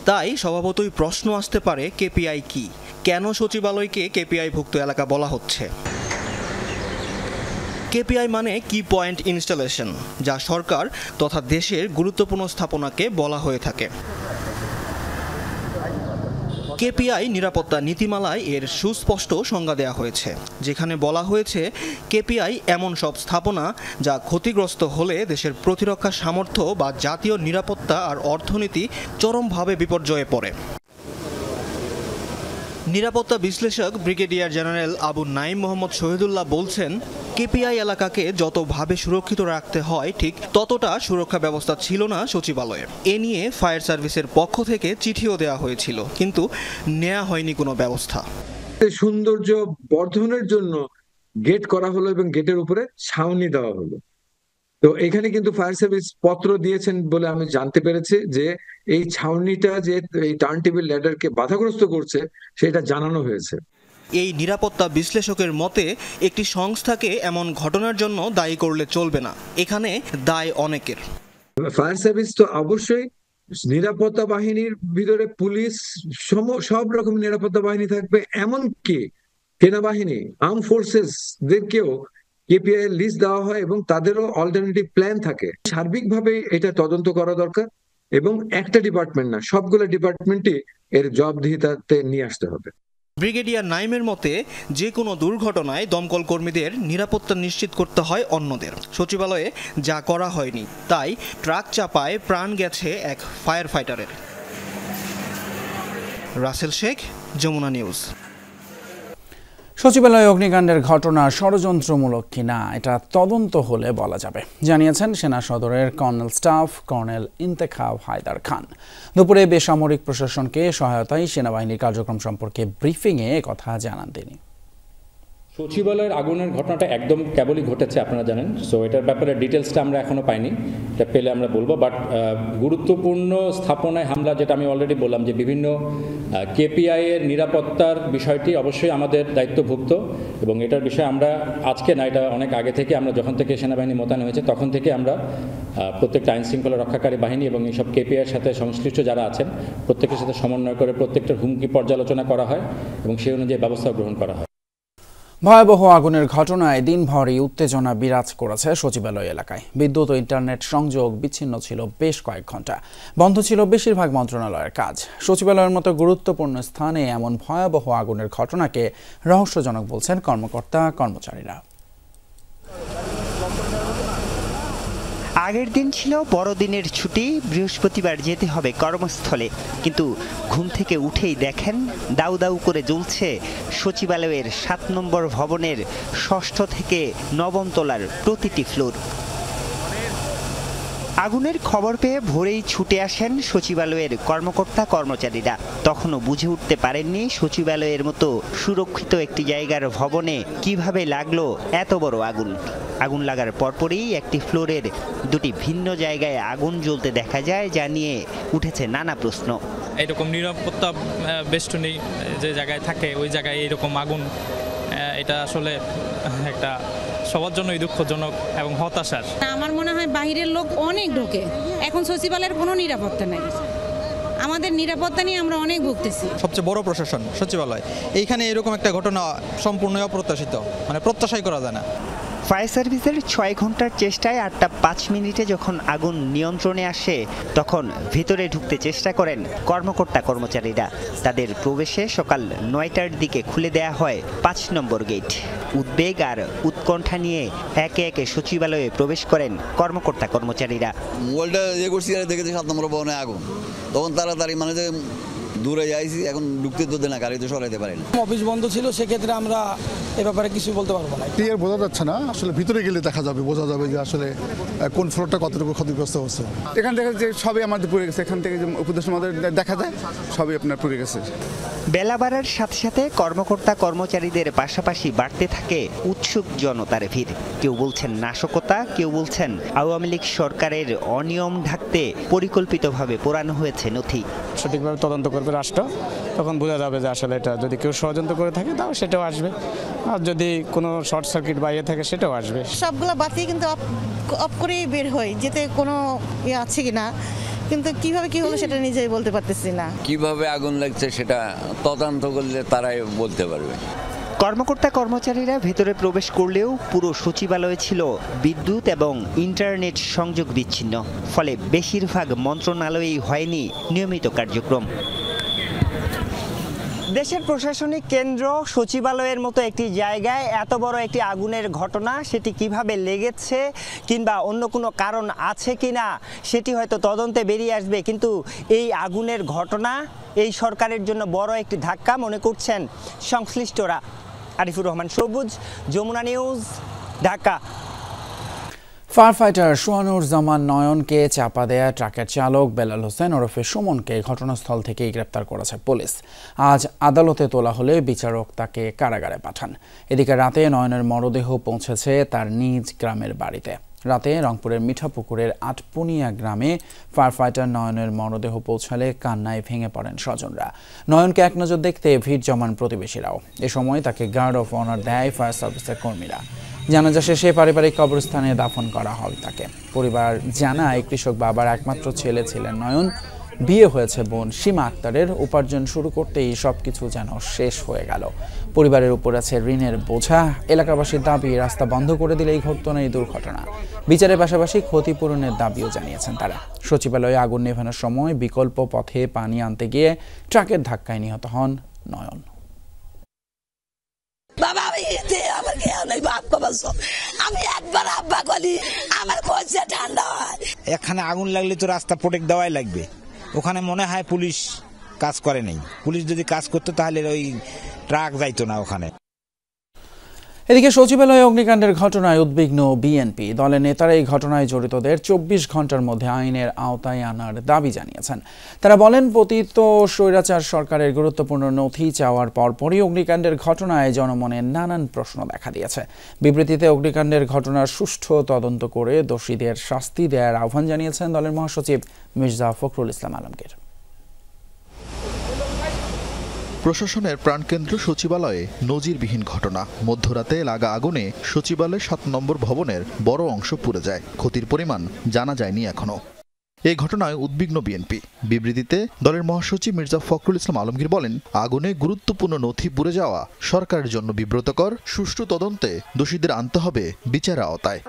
তাই স্বভাবতই প্রশ্ন আসতে পারে কেপিআই কি, কেন সচিবালয়কে কেপিআই ভুক্ত এলাকা বলা হচ্ছে। কেপিআই মানে কি পয়েন্ট ইনস্টলেশন, যা সরকার তথা দেশের গুরুত্বপূর্ণ স্থাপনাকে বলা হয়ে থাকে। কেপিআই নিরাপত্তা নীতিমালায় এর সুস্পষ্ট সংজ্ঞা দেওয়া হয়েছে, যেখানে বলা হয়েছে কেপিআই এমন সব স্থাপনা যা ক্ষতিগ্রস্ত হলে দেশের প্রতিরক্ষা সামর্থ্য বা জাতীয় নিরাপত্তা আর অর্থনীতি চরমভাবে বিপর্যয়ে পড়ে। নিরাপত্তা বিশ্লেষক ব্রিগেডিয়ার জেনারেল আবু নাঈম মোহাম্মদ শহীদুল্লাহ বলছেন কেপিআই এলাকাকে যতভাবে সুরক্ষিত রাখতে হয় ঠিক ততটা সুরক্ষা ব্যবস্থা ছিল না সচিবালয়ে। এ নিয়ে ফায়ার সার্ভিসের পক্ষ থেকে চিঠিও দেওয়া হয়েছিল, কিন্তু নেওয়া হয়নি কোনো ব্যবস্থা। সৌন্দর্য বর্ধনের জন্য গেট করা হলো এবং গেটের উপরে ছাউনি দেওয়া হলো। তো এখানে কিন্তু ফায়ার সার্ভিস পত্র দিয়েছেন বলে আমি জানতে পেরেছি যে এই ছাউনিটা যে এই টার্ন টেবিল ল্যাডারকে বাধাগ্রস্ত করছে সেটা জানানো হয়েছে। এই নিরাপত্তা বিশ্লেষকের মতে একটি সংস্থাকে এমন ঘটনার জন্য দায়ী করলে চলবে না, এখানে দায় অনেকের। ফায়ার সার্ভিস তো অবশ্যই, নিরাপত্তা বাহিনীর ভিতরে পুলিশ সব রকম নিরাপত্তা বাহিনী থাকবে, এমনকি সেনাবাহিনী আর্ম ফোর্সেসদেরকেও কেপিআই এর লিস্ট দেওয়া হয় এবং তাদেরও অল্টারনেটিভ প্ল্যান থাকে। সার্বিকভাবে এটা তদন্ত করা দরকার এবং একটা ডিপার্টমেন্ট না, সবগুলো ডিপার্টমেন্টই এর জবাবদিহিতাতে নিয়ে আসতে হবে। ব্রিগেডিয়ার নাইমের মতে যে কোনো দুর্ঘটনায় দমকল কর্মীদের নিরাপত্তা নিশ্চিত করতে হয় অন্যদের। সচিবালয়ে যা করা হয়নি, তাই ট্রাক চাপায় প্রাণ গেছে এক ফায়ার ফাইটারের। রাসেল শেখ, যমুনা নিউজ। সচিবালয়ে অগ্নিকাণ্ডের ঘটনা ষড়যন্ত্রমূলক কিনা এটা তদন্ত হলে বলা যাবে, জানিয়েছেন সেনা সদরের colonel staff colonel Intekhab Haidar Khan. দুপুরে বেসামরিক প্রশাসনকে সহায়তায় সেনাবাহিনীর কার্যক্রম সম্পর্কে ব্রিফিংয়ে কথা জানান তিনি। সচিবালয়ের আগুনের ঘটনাটা একদম কেবলই ঘটেছে, আপনারা জানেন। সো এটার ব্যাপারে ডিটেলসটা আমরা এখনো পাইনি, এটা পেলে আমরা বলবো। বাট গুরুত্বপূর্ণ স্থাপনায় হামলা, যেটা আমি অলরেডি বললাম যে বিভিন্ন কেপিআই এর নিরাপত্তার বিষয়টি অবশ্যই আমাদের দায়িত্বভুক্ত, এবং এটার বিষয়ে আমরা আজকে না, এটা অনেক আগে থেকে আমরা যখন থেকে সেনাবাহিনী মোতায়েন হয়েছে তখন থেকে আমরা প্রত্যেকটা আইন শৃঙ্খলা রক্ষাকারী বাহিনী এবং এইসব কেপিআই এর সাথে সংশ্লিষ্ট যারা আছেন প্রত্যেকের সাথে সমন্বয় করে প্রত্যেকটার হুমকি পর্যালোচনা করা হয় এবং সেই অনুযায়ী ব্যবস্থা গ্রহণ করা হয়। ভয়াবহ আগুনের ঘটনায় দিনভরই উত্তেজনা বিরাজ করেছে সচিবালয় এলাকায়। বিদ্যুৎ ও ইন্টারনেট সংযোগ বিচ্ছিন্ন ছিল বেশ কয়েক ঘন্টা, বন্ধ ছিল বেশিরভাগ মন্ত্রণালয়ের কাজ। সচিবালয়ের মতো গুরুত্বপূর্ণ স্থানে এমন ভয়াবহ আগুনের ঘটনাকে রহস্যজনক বলছেন কর্মকর্তা কর্মচারীরা। আগের দিন ছিল বড়দিনের ছুটি, বৃহস্পতিবার যেতে হবে কর্মস্থলে, কিন্তু ঘুম থেকে উঠেই দেখেন দাউ দাউ করে জ্বলছে সচিবালয়ের ৭ নম্বর ভবনের ৬ষ্ঠ থেকে ৯ম তলার প্রতিটি ফ্লোর। আগুনের খবর পেয়ে ভোরেই ছুটে আসেন সচিবালয়ের কর্মকর্তা কর্মচারীরা। তখনও বুঝে উঠতে পারেননি সচিবালয়ের মতো সুরক্ষিত একটি জায়গার ভবনে কিভাবে লাগলো এত বড় আগুন। আগুন লাগার পরপরই একটি ফ্লোরের দুটি ভিন্ন জায়গায় আগুন জ্বলতে দেখা যায়, যা নিয়ে উঠেছে নানা প্রশ্ন। এরকম নিরাপত্তা বেষ্টনী যে জায়গায় থাকে ওই জায়গায় এরকম আগুন, এটা আসলে একটা সবার জন্যই দুঃখজনক এবং হতাশার। আমার মনে হয় বাইরের লোক অনেক ঢোকে, এখন সচিবালয়ের কোনো নিরাপত্তা নেই। আমাদের নিরাপত্তা নিয়ে আমরা অনেক ভুগতেছি। সবচেয়ে বড় প্রশাসন সচিবালয়, এইখানে এরকম একটা ঘটনা সম্পূর্ণ অপ্রত্যাশিত, মানে প্রত্যাশাই করা যায় না। ফায়ার সার্ভিসের ৬ ঘন্টার চেষ্টায় ৮টা ৫ মিনিটে যখন আগুন নিয়ন্ত্রণে আসে তখন ভেতরে ঢুকতে চেষ্টা করেন কর্মকর্তা কর্মচারীরা। তাদের প্রবেশে সকাল ৯টার দিকে খুলে দেয়া হয় ৫ নম্বর গেট। উদ্বেগ আর উৎকণ্ঠা নিয়ে একে একে সচিবালয়ে প্রবেশ করেন কর্মকর্তা কর্মচারীরা। মোবাইলটা করছি দেখেছি ৭ নম্বর ভবনে আগুন, তখন তাড়াতাড়ি মানে যে দূরে যাইছি, এখন ঢুকতে তো দেয় না, গাড়ি তো সরাইতে পারি না। অফিস বন্ধ ছিল, সেক্ষেত্রে আমরা এ ব্যাপারে কিছু বলতে পারবো না। ক্লিয়ার বোঝা যাচ্ছে না, আসলে ভিতরে গেলে দেখা যাবে, বোঝা যাবে যে আসলে কোন ফ্লোরটা কতটুকু ক্ষতিগ্রস্ত হচ্ছে। এখান থেকে যে সবই আমাদের পুড়ে গেছে, এখান থেকে যে উপদেশ আমাদের দেখা যায় সবই আপনার পুড়ে গেছে। বেলা বাড়ার সাথে সাথে কর্মকর্তা কর্মচারীদের পাশাপাশি বাড়তে থাকে উৎসুক জনতার ভিড়। কেউ বলছেন নাশকতা, কেউ বলছেন আওয়ামী লীগ সরকারের অনিয়ম ঢাকতে পরিকল্পিতভাবে পোড়ানো হয়েছে নথি। সঠিকভাবে তদন্ত করবে রাষ্ট্র, তখন বোঝা যাবে যে আসলে এটা যদি কেউ ষড়যন্ত্র করে থাকে তাও সেটাও আসবে, আর যদি কোনো শর্ট সার্কিট বাইরে থাকে সেটাও আসবে। সবগুলো বাতি কিন্তু অফ করেই বের হয়, যেতে কোনো ইয়ে আছে কিনা, কিন্তু কিভাবে কি হলো সেটা নিজেই বলতে পারতেছি না। কিভাবে আগুন লাগছে সেটা তদন্ত করলে তারাই বলতে পারবে। কর্মকর্তা কর্মচারীরা ভেতরে প্রবেশ করলেও পুরো সচিবালয় ছিল বিদ্যুৎ এবং ইন্টারনেট সংযোগ বিচ্ছিন্ন, ফলে বেশিরভাগ মন্ত্রণালয়েই হয়নি নিয়মিত কার্যক্রম। দেশের প্রশাসনিক কেন্দ্র সচিবালয়ের মতো একটি জায়গায় এত বড় একটি আগুনের ঘটনা, সেটি কিভাবে লেগেছে কিংবা অন্য কোনো কারণ আছে কিনা সেটি হয়তো তদন্তে বেরিয়ে আসবে, কিন্তু এই আগুনের ঘটনা এই সরকারের জন্য বড় একটি ধাক্কা মনে করছেন সংশ্লিষ্টরা। আরিফুর রহমান সবুজ, যমুনা নিউজ, ঢাকা। ফায়ারফাইটার সোহানুর জামান নয়নকে চাপা দেয়া ট্রাকের চালক বেলাল হোসেন ওরফে সুমনকে ঘটনাস্থল থেকেই গ্রেপ্তার করেছে পুলিশ। আজ আদালতে তোলা হলে বিচারক তাকে কারাগারে পাঠান। এদিকে রাতে নয়নের মরদেহ পৌঁছেছে তার নিজ গ্রামের বাড়িতে। রাতে রংপুরের মিঠাপুকুরের আটপুনিয়া গ্রামে ফায়ারফাইটার নয়নের মরদেহ পৌঁছালে কান্নায় ভেঙে পড়েন স্বজনরা। নয়নকে এক নজর দেখতে ভিড় জমান প্রতিবেশীরাও। এ সময় তাকে গার্ড অফ অনার দেয় ফায়ার সার্ভিসের কর্মীরা। জানাজা শেষে পারিবারিক কবরস্থানে দাফন করা হয় তাকে। পরিবার জানায় কৃষক বাবার একমাত্র ছেলে ছিলেন নয়ন। বিয়ে হয়েছে বোন সীমা আক্তারের। উপার্জন শুরু করতেই সবকিছু যেন শেষ হয়ে গেল। পরিবারের উপর আছে ঋণের বোঝা। এলাকাবাসীর দাবি রাস্তা বন্ধ করে দিলেই ঘটত না এই দুর্ঘটনা। বিচারের পাশাপাশি ক্ষতিপূরণের দাবিও জানিয়েছেন তারা। সচিবালয়ে আগুন নেভানোর সময় বিকল্প পথে পানি আনতে গিয়ে ট্রাকের ধাক্কায় নিহত হন নয়ন। বাবা আমার খেয়াল নেই, বাপ বাবা সব আমি একবার আব্বা করি, আমার কলসা ঠান্ডা হয়। এখানে আগুন লাগলে তো রাস্তা প্রোটেক্ট দেওয়াই লাগবে। ওখানে মনে হয় পুলিশ কাজ করে নাই। পুলিশ যদি কাজ করতো তাহলে ওই ট্রাক যাইতো না ওখানে। এদিকে সচিবালয়ে অগ্নিকাণ্ডের ঘটনায় উদ্বিগ্ন বিএনপি। দলের নেতারা এই ঘটনায় জড়িতদের 24 ঘন্টার মধ্যে আইনের আওতায় আনার দাবি জানিয়েছেন। তারা বলেন, পতিত স্বৈরাচার সরকারের গুরুত্বপূর্ণ নথি চাওয়ার পরপরই অগ্নিকাণ্ডের ঘটনায় জনমনে নানান প্রশ্ন দেখা দিয়েছে। বিবৃতিতে অগ্নিকাণ্ডের ঘটনার সুষ্ঠু তদন্ত করে দোষীদের শাস্তি দেওয়ার আহ্বান জানিয়েছেন দলের মহাসচিব মির্জা ফখরুল ইসলাম আলমগীর। প্রশাসনের প্রাণকেন্দ্র সচিবালয়ে নজিরবিহীন ঘটনা। মধ্যরাতে লাগা আগুনে সচিবালয়ের 7 নম্বর ভবনের বড় অংশ পুড়ে যায়। ক্ষতির পরিমাণ জানা যায়নি এখনো। এই ঘটনায় উদ্বিগ্ন বিএনপি। বিবৃতিতে দলের মহাসচিব মির্জা ফখরুল ইসলাম আলমগীর বলেন, আগুনে গুরুত্বপূর্ণ নথি পুড়ে যাওয়া সরকারের জন্য বিব্রতকর। সুষ্ঠু তদন্তে দোষীদের আনতে হবে বিচারের আওতায়।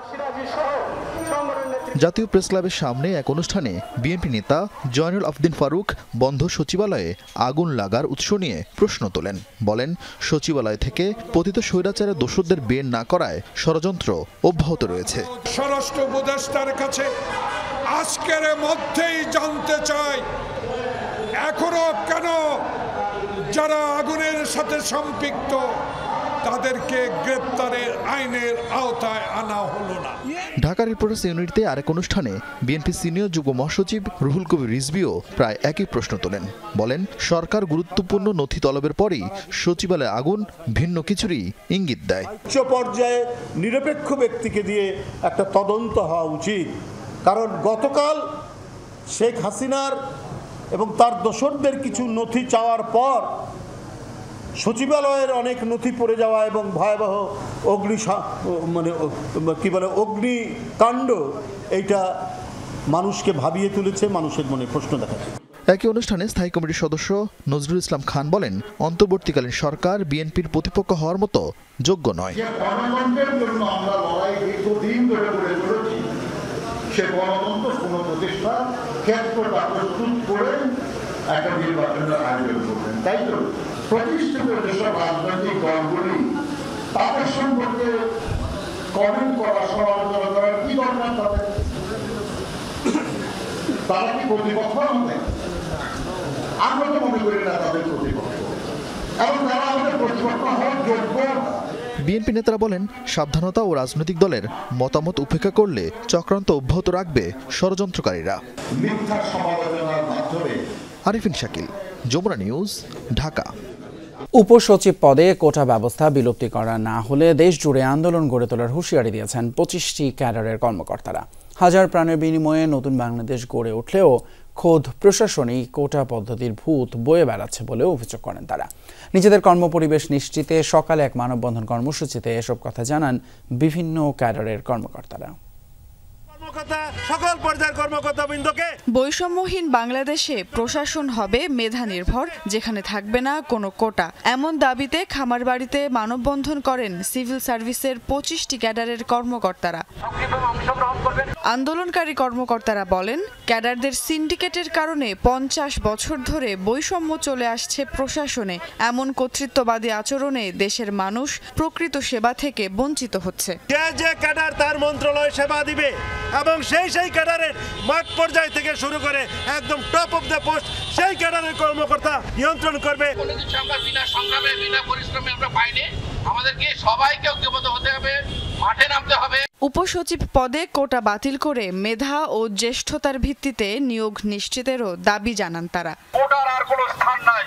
জাতীয় প্রেস ক্লাবের সামনে এক অনুষ্ঠানে বিএনপি নেতা জয়নুল আবদিন ফারুক বন্ধ সচিবালয়ে আগুন লাগার উৎস নিয়ে প্রশ্ন তোলেন। বলেন, সচিবালয় থেকে পতিত স্বৈরাচারের দোষীদের বের না করায় ষড়যন্ত্র অব্যাহত রয়েছে। স্বরাষ্ট্র উপদেষ্টার কাছে আজকের মধ্যেই জানতে চাই, এখনো কেন যারা আগুনের সাথে সম্পৃক্ত তাদেরকে গ্রেপ্তারের আইনের আওতায় আনা হলো না। ঢাকা রিপোর্টার্স ইউনিটিতে আরেক অনুষ্ঠানে বিএনপি সিনিয়র যুগ্ম মহাসচিব রুহুল কবির রিজভিও প্রায় একই প্রশ্ন তোলেন। বলেন, সরকার গুরুত্বপূর্ণ নথি তলবের পরই সচিবালয়ে আগুন ভিন্ন কিছুরই ইঙ্গিত দেয়। উচ্চ পর্যায়ে নিরপেক্ষ ব্যক্তিকে দিয়ে একটা তদন্ত হওয়া উচিত, কারণ গতকাল শেখ হাসিনার এবং তার দোসরদের কিছু নথি চাওয়ার পর সচিবালয়ের অনেক নথি পড়ে যাওয়া এবং ভয়াবহ অগ্নিকাণ্ড, এইটা মানুষকে ভাবিয়ে তুলেছে, মানুষের মনে প্রশ্ন দেখাচ্ছে। একই অনুষ্ঠানে স্থায়ী কমিটির সদস্য নজরুল ইসলাম খান বলেন, অন্তর্বর্তীকালীন সরকার বিএনপির প্রতিপক্ষ হওয়ার মতো যোগ্য নয়। সে গণতন্ত্র পুনঃপ্রতিষ্ঠা ক্ষেত্রটা প্রস্তুত করে একটা নির্বাচনের আয়োজন করবেন, তাই তো? প্রতিষ্ঠিত যেসব রাজনৈতিক দলগুলি তাদের সম্পর্কে কমেন্ট করা, সমালোচনা করার কি দরকার তাদের? তারা কি প্রতিপক্ষ আমাদের? আমরা তো মনে করি না তাদের প্রতিপক্ষ, এবং তারা আমাদের প্রতিপক্ষ হওয়ার যোগ্য। বিএনপি নেতারা বলেন, সাবধানতা ও রাজনৈতিক দলের মতামত উপেক্ষা করলে চক্রান্ত অব্যাহত রাখবে ষড়যন্ত্রকারীরা। মিথ্যা সমালোচনার মাধ্যমে। আরিফিন শাকিল, যমুনা নিউজ, ঢাকা। উপসচিব পদে কোটা ব্যবস্থা বিলুপ্তি করা না হলে দেশ জুড়ে আন্দোলন গড়ে তোলার হুঁশিয়ারি দিয়েছেন 25টি ক্যাডারের কর্মকর্তারা। হাজার প্রাণের বিনিময়ে নতুন বাংলাদেশ গড়ে উঠলেও খোদ প্রশাসনই কোটা পদ্ধতির ভূত বয়ে বেড়াচ্ছে বলে অভিযোগ করেন তারা। নিজেদের কর্মপরিবেশ নিশ্চিতে সকালে এক মানববন্ধন কর্মসূচিতে এসব কথা জানান বিভিন্ন ক্যাডারের কর্মকর্তারা। সকল পর্যায়ের কর্মকর্তাবৃন্দকে বৈষম্যহীন বাংলাদেশে প্রশাসন হবে মেধা নির্ভর, যেখানে থাকবে না কোনো কোটা, এমন দাবিতে খামারবাড়িতে মানববন্ধন করেন সিভিল সার্ভিসের 25টি ক্যাডারের কর্মকর্তারা। আন্দোলনকারী কর্মকর্তারা বলেন, ক্যাডারদের সিন্ডিকেটের কারণে 50 বছর ধরে বৈষম্য চলে আসছে প্রশাসনে। এমন কর্তৃত্ববাদী আচরণে দেশের মানুষ প্রকৃত সেবা থেকে বঞ্চিত হচ্ছে। যে ক্যাডার তার মন্ত্রণালয় সেবা দিবে এবং সেই ক্যাডারের মাঠ পর্যায় থেকে শুরু করে একদম টপ অফ দ্য পোস্ট সেই ক্যাডারের কর্মকর্তা নিয়ন্ত্রণ করবে। কোনো কিছু আমরা বিনা সংগ্রামে বিনা পরিশ্রমে আমরা পাইনি। আমাদেরকে সবাইকে ঐক্যবদ্ধ হতে হবে, মাঠে নামতে হবে। উপসচিব পদে কোটা বাতিল করে মেধা ও জ্যেষ্ঠতার ভিত্তিতে নিয়োগ নিশ্চিতেরও দাবি জানান তারা। কোটার আর কোনো স্থান নাই।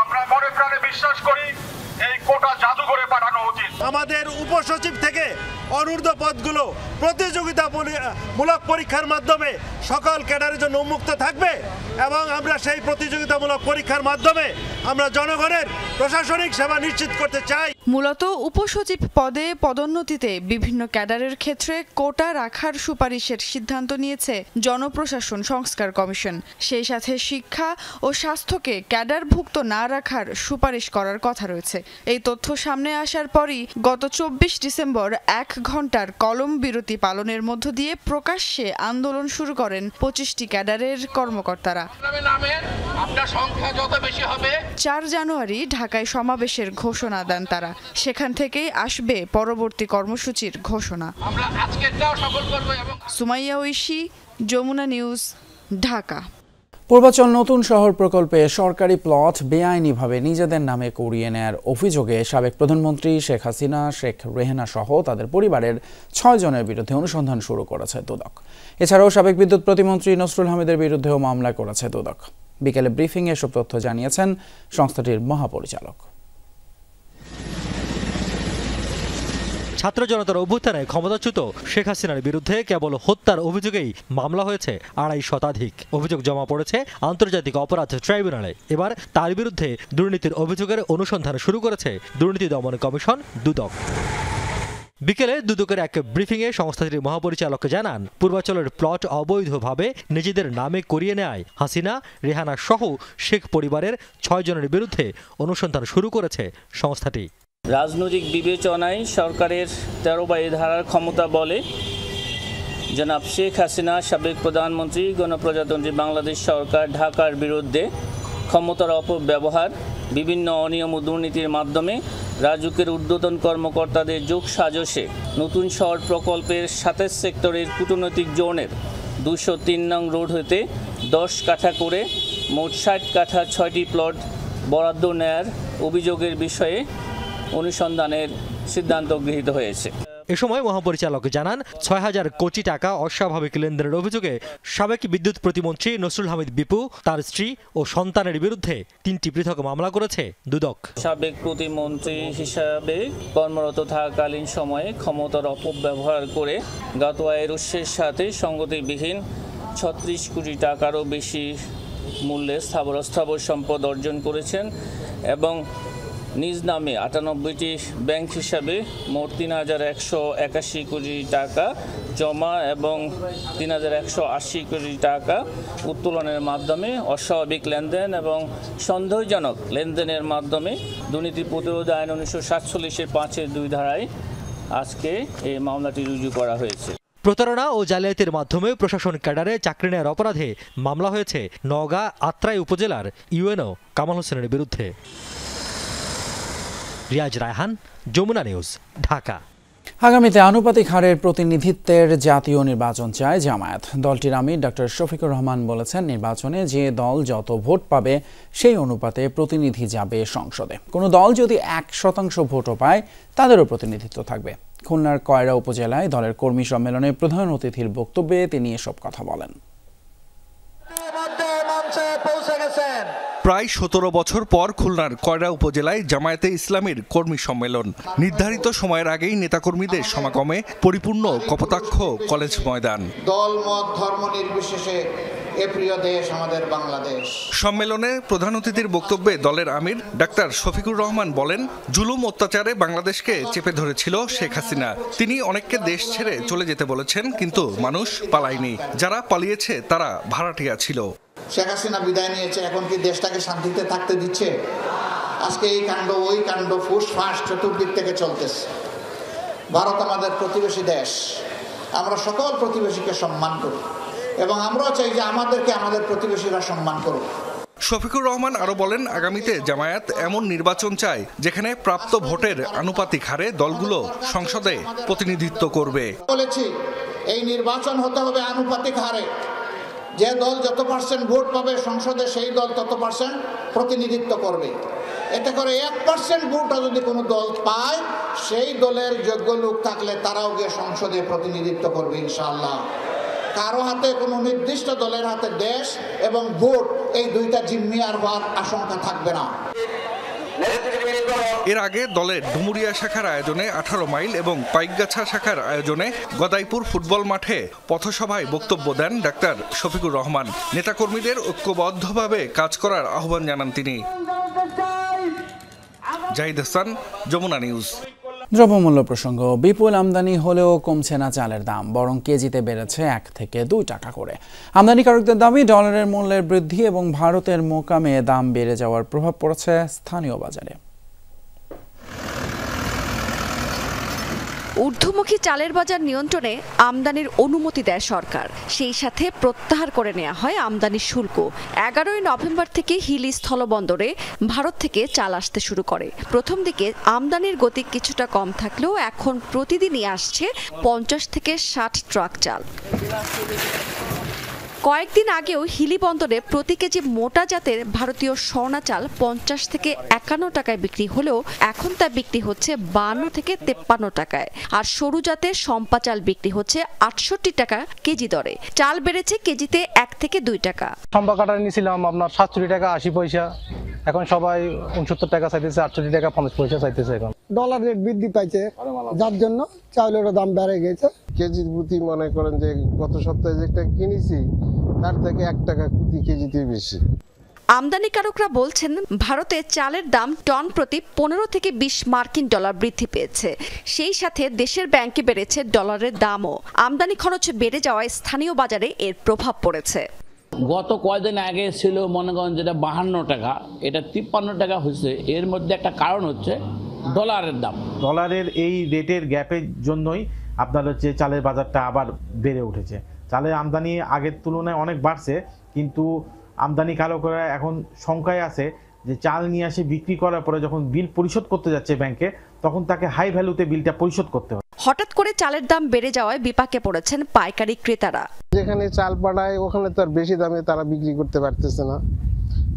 আমরা মনে প্রাণে বিশ্বাস করি এই কোটা জাদুঘরে পাঠানো উচিত। আমাদের উপসচিব থেকে অনূর্ধ্ব পদগুলো প্রতিযোগিতামূলক পরীক্ষার মাধ্যমে সকল ক্যাডারের জন্য উন্মুক্ত থাকবে এবং আমরা সেই প্রতিযোগিতামূলক পরীক্ষার মাধ্যমে আমরা জনগণের প্রশাসনিক সেবা নিশ্চিত করতে চাই। মূলত উপসচিব পদে পদোন্নতিতে বিভিন্ন ক্যাডারের ক্ষেত্রে কোটা রাখার সুপারিশের সিদ্ধান্ত নিয়েছে জনপ্রশাসন সংস্কার কমিশন। সেই সাথে শিক্ষা ও স্বাস্থ্যকে ক্যাডারভুক্ত না রাখার সুপারিশ করার কথা রয়েছে। এই তথ্য সামনে আসার পরই গত 24 ডিসেম্বর 1 ঘন্টার কলম বিরতি পালনের মধ্য দিয়ে প্রকাশ্যে আন্দোলন শুরু করেন 25টি ক্যাডারের কর্মকর্তারা। 4 জানুয়ারি ঢাকায় সমাবেশের ঘোষণা দেন তারা। সেখান থেকেই আসবে পরবর্তী কর্মসূচির ঘোষণা। সুমাইয়া ঐশী, যমুনা নিউজ, ঢাকা। পূর্বাচল নতুন শহর প্রকল্পে সরকারি প্লট বেআইনিভাবে নিজেদের নামে করিয়ে নেয়ার অভিযোগে সাবেক প্রধানমন্ত্রী শেখ হাসিনা, শেখ রেহানা সহ তাদের পরিবারের 6 জনের বিরুদ্ধে অনুসন্ধান শুরু করেছে দুদক। এছাড়াও সাবেক বিদ্যুৎ প্রতিমন্ত্রী নসরুল হামিদের বিরুদ্ধেও মামলা করেছে দুদক। বিকেলে ব্রিফিংয়ে এসব তথ্য জানিয়েছেন সংস্থাটির মহাপরিচালক। ছাত্র জনতার অভ্যুত্থানে ক্ষমতাচ্যুত শেখ হাসিনার বিরুদ্ধে কেবল হত্যার অভিযোগেই মামলা হয়েছে 250 শতাধিক। অভিযোগ জমা পড়েছে আন্তর্জাতিক অপরাধ ট্রাইব্যুনালে। এবার তার বিরুদ্ধে দুর্নীতির অভিযোগের অনুসন্ধান শুরু করেছে দুর্নীতি দমন কমিশন দুদক। বিকেলে দুদকের এক ব্রিফিংয়ে সংস্থাটির মহাপরিচালক জানান, পূর্বাচলের প্লট অবৈধভাবে নিজেদের নামে করিয়ে নেয় হাসিনা, রেহানা সহ শেখ পরিবারের 6 জনের বিরুদ্ধে অনুসন্ধান শুরু করেছে সংস্থাটি। রাজনৈতিক বিবেচনায় সরকারের 13 ধারার ক্ষমতা বলে জনাব শেখ হাসিনা, সাবেক প্রধানমন্ত্রী, গণপ্রজাতন্ত্রী বাংলাদেশ সরকার ঢাকার বিরুদ্ধে ক্ষমতার অপব্যবহার, বিভিন্ন অনিয়ম ও দুর্নীতির মাধ্যমে রাজুকের ঊর্ধ্বতন কর্মকর্তাদের যোগ সাজসে নতুন শহর প্রকল্পের 27 সেক্টরের কূটনৈতিক জোনের 203 নং রোড হতে 10 কাঠা করে মোট 60 কাঠা 6টি প্লট বরাদ্দ নেয়ার অভিযোগের বিষয়ে অনুসন্ধানের সিদ্ধান্ত গৃহীত হয়েছে। এ সময় মহাপরিচালক জানান, 6000 কোটি টাকা অস্বাভাবিক লেনদেনের অভিযোগে সাবেক বিদ্যুৎ প্রতিমন্ত্রী নসরুল হামিদ বিপু, তার স্ত্রী ও সন্তানের বিরুদ্ধে 3টি পৃথক মামলা করেছে দুদক। সাবেক প্রতিমন্ত্রী হিসাবে কর্মরত থাকাকালীন সময়ে ক্ষমতার অপব্যবহার করে জ্ঞাত আয়ের উৎসের সাথে সঙ্গতিবিহীন 36 কোটি টাকারও বেশি মূল্যে স্থাবর সম্পদ অর্জন করেছেন এবং নিজ নামে 98টি ব্যাংক হিসাবে মোট 3181 কোটি টাকা জমা এবং 3180 কোটি টাকা উত্তোলনের মাধ্যমে অস্বাভাবিক লেনদেন এবং সন্দেহজনক লেনদেনের মাধ্যমে দুর্নীতি প্রতিরোধ আইন 1947-এর 5-2 ধারায় আজকে এই মামলাটি রুজু করা হয়েছে। প্রতারণা ও জালিয়াতির মাধ্যমে প্রশাসন ক্যাডারে চাকরি নেওয়ার অপরাধে মামলা হয়েছে নওগাঁ আত্রাই উপজেলার ইউএনও কামাল হোসেনের বিরুদ্ধে। রিয়াজ রায়হান, যমুনা নিউজ, ঢাকা। আগামীতে আনুপাতিক হারের প্রতিনিধিত্বের জাতীয় নির্বাচন চায় জামায়াত। দলটির আমির ডক্টর শফিকুর রহমান বলেছেন, নির্বাচনে যে দল যত ভোট পাবে সেই অনুপাতে প্রতিনিধি যাবে সংসদে। কোনো দল যদি 1% ভোটও পায় তাদেরও প্রতিনিধিত্ব থাকবে। খুলনার কয়রা উপজেলায় দলের কর্মী সম্মেলনে প্রধান অতিথির বক্তব্যে তিনি এসব কথা বলেন। প্রায় 17 বছর পর খুলনার কয়রা উপজেলায় জামায়াতে ইসলামীর কর্মী সম্মেলন। নির্ধারিত সময়ের আগেই নেতাকর্মীদের সমাগমে পরিপূর্ণ কপোতাক্ষ কলেজ ময়দান। দল মত ধর্ম নির্বিশেষে এ প্রিয় দেশ আমাদের বাংলাদেশ। সম্মেলনে প্রধান অতিথির বক্তব্যে দলের আমির ডাক্তার শফিকুর রহমান বলেন, জুলুম অত্যাচারে বাংলাদেশকে চেপে ধরেছিল শেখ হাসিনা। তিনি অনেককে দেশ ছেড়ে চলে যেতে বলেছেন, কিন্তু মানুষ পালায়নি। যারা পালিয়েছে তারা ভাড়াটিয়া ছিল। শেখ হাসিনা বিদায় নিয়েছে, এখন কি দেশটাকে শান্তিতে থাকতে দিচ্ছে? আজকে এই কাণ্ড ওই কাণ্ড ফুসফাস চতুর্দিক থেকে চলতেছে। ভারত আমাদের প্রতিবেশী দেশ, আমরা সকল প্রতিবেশীকে সম্মান করি এবং আমরাও চাই যে আমাদেরকে আমাদের প্রতিবেশীরা সম্মান করুক। শফিকুর রহমান আরো বলেন, আগামীতে জামায়াত এমন নির্বাচন চায় যেখানে প্রাপ্ত ভোটের আনুপাতিক হারে দলগুলো সংসদে প্রতিনিধিত্ব করবে। বলেছি এই নির্বাচন হতে হবে আনুপাতিক হারে। যে দল যত পার্সেন্ট ভোট পাবে সংসদে সেই দল তত পার্সেন্ট প্রতিনিধিত্ব করবে। এতে করে 1% ভোটও যদি কোনো দল পায় সেই দলের যোগ্য লোক থাকলে তারাও গিয়ে সংসদে প্রতিনিধিত্ব করবে ইনশাআল্লাহ। কারো হাতে কোনো নির্দিষ্ট দলের হাতে দেশ এবং ভোট এই দুইটা জিম্মি আর হওয়ার আশঙ্কা থাকবে না। এর আগে দলের ডুমুরিয়া শাখার আয়োজনে 18 মাইল এবং পাইকগাছা শাখার আয়োজনে গদাইপুর ফুটবল মাঠে পথসভায় বক্তব্য দেন ডাক্তার শফিকুর রহমান। নেতাকর্মীদের ঐক্যবদ্ধভাবে কাজ করার আহ্বান জানান তিনি। জাহিদ হাসান, যমুনা নিউজ। দ্রব্যমূল্য প্রসঙ্গ, বিপুল আমদানি হলেও কমছে না চালের দাম, বরং কেজিতে বেড়েছে 1 থেকে 2 টাকা করে। আমদানিকারকদের দাবি, ডলারের মূল্যের বৃদ্ধি এবং ভারতের মোকামে দাম বেড়ে যাওয়ার প্রভাব পড়েছে স্থানীয় বাজারে। ঊর্ধ্বমুখী চালের বাজার নিয়ন্ত্রণে আমদানির অনুমতি দেয় সরকার। সেই সাথে প্রত্যাহার করে নেওয়া হয় আমদানি শুল্ক। 11 নভেম্বর থেকে হিলি স্থলবন্দরে ভারত থেকে চাল আসতে শুরু করে। প্রথম দিকে আমদানির গতি কিছুটা কম থাকলেও এখন প্রতিদিনই আসছে 50 থেকে 60 ট্রাক চাল। কয়েকদিন আগেও হিলি বন্দরে প্রতি কেজি মোটা জাতের ভারতীয় স্বর্ণা চাল 50 থেকে 51 টাকায় বিক্রি হলেও এখন তা বিক্রি হচ্ছে 52 থেকে 53 টাকায়। আর সরু জাতের সম্পা চাল বিক্রি হচ্ছে 68 টাকা কেজি দরে। চাল বেড়েছে কেজিতে 1 থেকে 2 টাকা। সম্পা কাটা নিয়েছিলাম আপনার 67 টাকা 80 পয়সা, এখন সবাই 69 টাকা চাইতেছে, 68 টাকা 50 পয়সা চাইতেছে। এখন ডলার রেট বৃদ্ধি পাইছে, যার জন্য চাউলের দাম বেড়ে গেছে। কেজির প্রতি মনে করেন যে গত সপ্তাহে যেটা কিনেছি তার থেকে 1 টাকা প্রতি কেজিতে বেশি। আমদানিকারকরা বলছেন, ভারতে চালের দাম টন প্রতি 15 থেকে 20 মার্কিন ডলার বৃদ্ধি পেয়েছে। সেই সাথে দেশের ব্যাংকে বেড়েছে ডলারের দামও। আমদানি খরচ বেড়ে যাওয়ায় স্থানীয় বাজারে এর প্রভাব পড়েছে। গত কয়েকদিন আগে ছিল মনে করেন যেটা 52 টাকা, এটা 53 টাকা হয়েছে। এর মধ্যে একটা কারণ হচ্ছে ডলারের দাম। ডলারের এই রেটের গ্যাপের জন্যই আপনার হচ্ছে চালের বাজারটা আবার বেড়ে উঠেছে। চালের আমদানি আগের তুলনায় অনেক বাড়ছে, কিন্তু আমদানিকারকরা এখন শঙ্কায় আছে যে চাল নিয়ে আসে বিক্রি করার পরে যখন বিল পরিশোধ করতে যাচ্ছে ব্যাংকে, তখন তাকে হাই ভ্যালুতে বিলটা পরিশোধ করতে হবে। হঠাৎ করে চালের দাম বেড়ে যাওয়ায় বিপাকে পড়েছেন পাইকারি ক্রেতারা। যেখানে চাল পাঠায় ওখানে তো আর বেশি দামে তারা বিক্রি করতে পারতেছে না।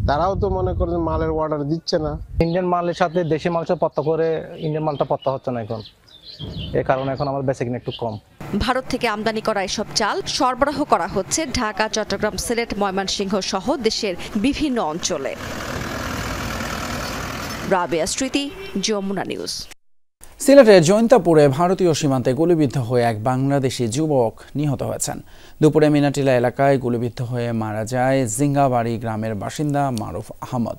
তারাও তো মনে করেন মালের অর্ডার দিচ্ছে না। ইন্ডিয়ান মালের সাথে দেশি মালটা পত্তা করে ইন্ডিয়ান মালটা পত্তা হচ্ছে না এখন, এই কারণে এখন আমার বেচা কিনা একটু কম। ভারত থেকে আমদানি করা এসব চাল সরবরাহ করা হচ্ছে ঢাকা, চট্টগ্রাম, সিলেট, ময়মনসিংহ সহ দেশের বিভিন্ন অঞ্চলে। রাবেয়া স্মৃতি, যমুনা নিউজ। সিলেটের জৈন্তাপুরে ভারতীয় সীমান্তে গুলিবিদ্ধ হয়ে এক বাংলাদেশি যুবক নিহত হয়েছেন। দুপুরে মিনাটিলা এলাকায় গুলিবিদ্ধ হয়ে মারা যায় জিঙ্গাবাড়ি গ্রামের বাসিন্দা মারুফ আহমদ।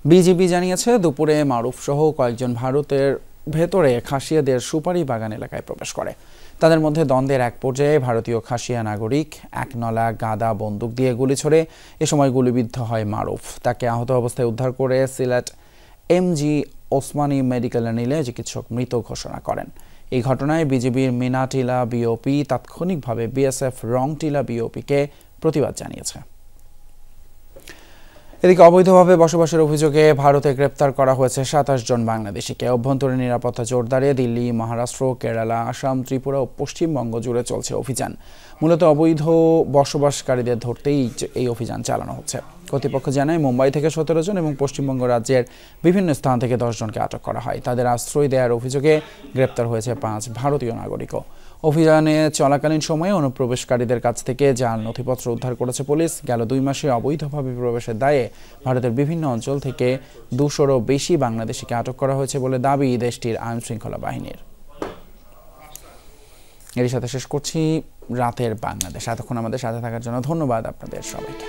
বিজিবি জানিয়েছে, দুপুরে মারুফ সহ কয়েকজন ভারতের ভেতরে খাসিয়াদের সুপারি বাগান এলাকায় প্রবেশ করে। তাদের মধ্যে দ্বন্দ্বের এক পর্যায়ে ভারতীয় খাসিয়া নাগরিক একনলা গাদা বন্দুক দিয়ে গুলি ছোড়ে। এ সময় গুলিবিদ্ধ হয় মারুফ। তাকে আহত অবস্থায় উদ্ধার করে সিলেট এমজি ওসমানী মেডিকেলে নিলে চিকিৎসক মৃত ঘোষণা করেন। এই ঘটনায় বিজিবির মিনাটিলা বিওপি তাৎক্ষণিকভাবে বিএসএফ রংটিলা বিওপিকে প্রতিবাদ জানিয়েছে। এদিকে অবৈধভাবে বসবাসের অভিযোগে ভারতে গ্রেপ্তার করা হয়েছে 27 জন বাংলাদেশিকে। অভ্যন্তরীণ নিরাপত্তা জোরদারে দিল্লি, মহারাষ্ট্র, কেরালা, আসাম, ত্রিপুরা ও পশ্চিমবঙ্গ জুড়ে চলছে অভিযান। মূলত অবৈধ বসবাসকারীদের ধরতেই এই অভিযান চালানো হচ্ছে। কর্তৃপক্ষ জানায় মুম্বাই থেকে 17 জন এবং পশ্চিমবঙ্গ রাজ্যের বিভিন্ন স্থান থেকে 10 জনকে আটক করা হয়। তাদের আশ্রয় দেওয়ার অভিযোগে গ্রেপ্তার হয়েছে 5 ভারতীয় নাগরিকও। অভিযানে চলাকালীন সময়ে অনুপ্রবেশকারীদের কাছ থেকে জাল নথিপত্র উদ্ধার করেছে পুলিশ। গেল 2 মাসে অবৈধভাবে প্রবেশের দায়ে ভারতের বিভিন্ন অঞ্চল থেকে 200-রও বেশি বাংলাদেশিকে আটক করা হয়েছে বলে দাবি দেশটির আইন শৃঙ্খলা বাহিনীর। এর সাথে শেষ করছি রাতের বাংলাদেশ। এতক্ষণ আমাদের সাথে থাকার জন্য ধন্যবাদ আপনাদের সবাইকে।